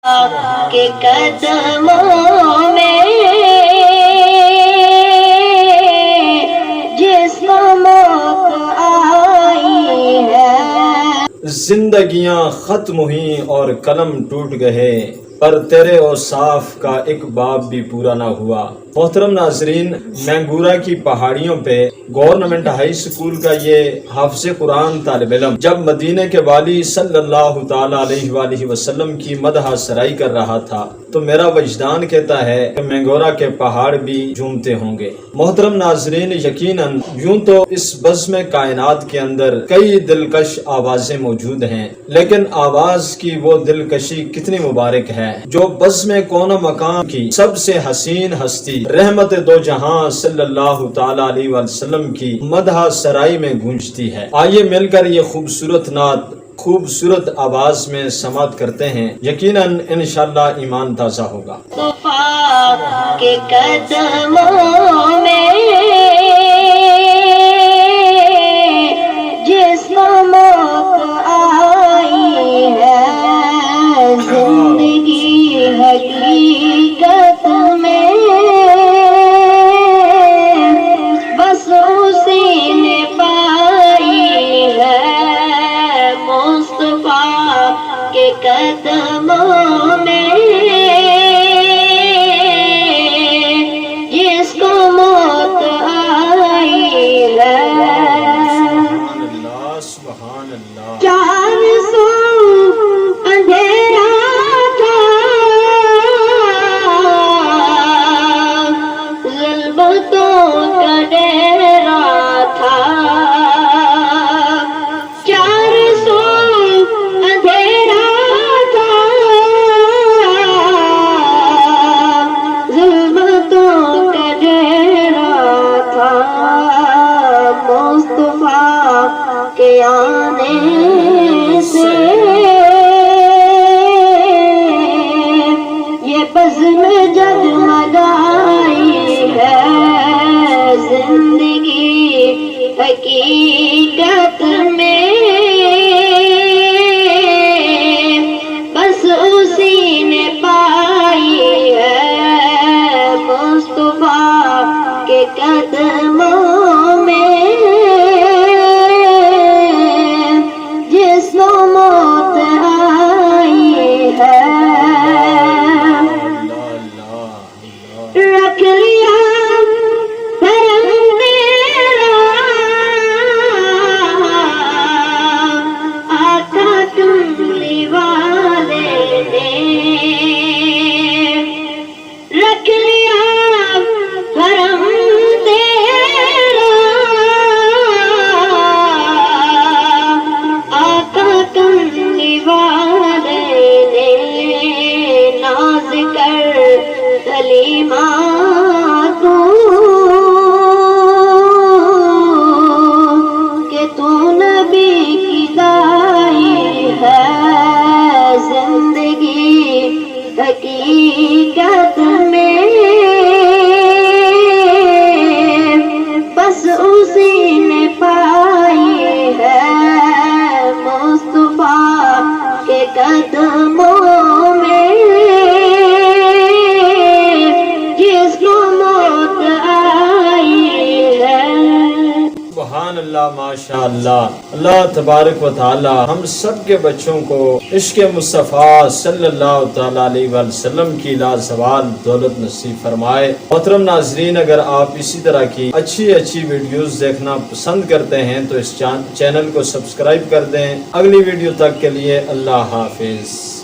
کے قدموں میں جس کو موت آئی ہے، زندگیاں ختم ہوئیں اور قلم ٹوٹ گئے، پر تیرے اوصاف کا ایک باب بھی پورا نہ ہوا۔ محترم ناظرین، مینگورہ کی پہاڑیوں پہ گورنمنٹ ہائی سکول کا یہ حافظ قرآن طالب علم جب مدینے کے والی صلی اللہ تعالی علیہ وآلہ وسلم کی مدح سرائی کر رہا تھا تو میرا وجدان کہتا ہے کہ مینگورہ کے پہاڑ بھی جھومتے ہوں گے۔ محترم ناظرین، یقیناً یوں تو اس بزم کائنات کے اندر کئی دلکش آوازیں موجود ہیں، لیکن آواز کی وہ دلکشی کتنی مبارک ہے جو بزم کون و مکان کی سب سے حسین ہستی رحمت دو جہاں صلی اللہ تعالی علیہ وسلم کی مدح سرائی میں گونجتی ہے۔ آئیے مل کر یہ خوبصورت نعت خوبصورت آواز میں سماعت کرتے ہیں، یقیناً انشاءاللہ ایمان تازہ ہوگا۔ مصطفیٰ کے قدموں میں جس کو موت آئی ہے، زندگی حقیقت میں بس اسی نے پائی ہے، مصطفیٰ کے قدموں میں جس کو موت آئی ہے۔ سبحان اللہ۔ چار سو اندھیرا تھا، ظلمتوں کا ڈیرا تھا، چار سو اندھیرا تھا، ظلمتوں کا ڈیرا تھا، مصطفیٰ کے آنے سے یہ بزم جگمگائی ہے، زندگی حقیقت میں بس اسی نے پائی ہے، مصطفیٰ کے قدموں میں جس کو موت آئی ہے۔ رکھ لیا کرم میرا آقا کملی والے نے، رکھ لیا کرم تیرا آقا کملی والے نے، ناز کر کلیمہ تو کہ تو نبی کی دائی ہے، زندگی حقیقت میں بس اسی نے پائی ہے، مصطفیٰ کے قدموں میں جس کو موت آئی ہے۔ سبحان اللہ، ماشاء اللہ۔ اللہ تبارک و تعالی ہم سب کے بچوں کو عشق مصطفیٰ صلی اللہ تعالی علیہ وسلم کی لازوال دولت نصیب فرمائے۔ محترم ناظرین، اگر آپ اسی طرح کی اچھی ویڈیوز دیکھنا پسند کرتے ہیں تو اس چینل کو سبسکرائب کر دیں۔ اگلی ویڈیو تک کے لیے اللہ حافظ۔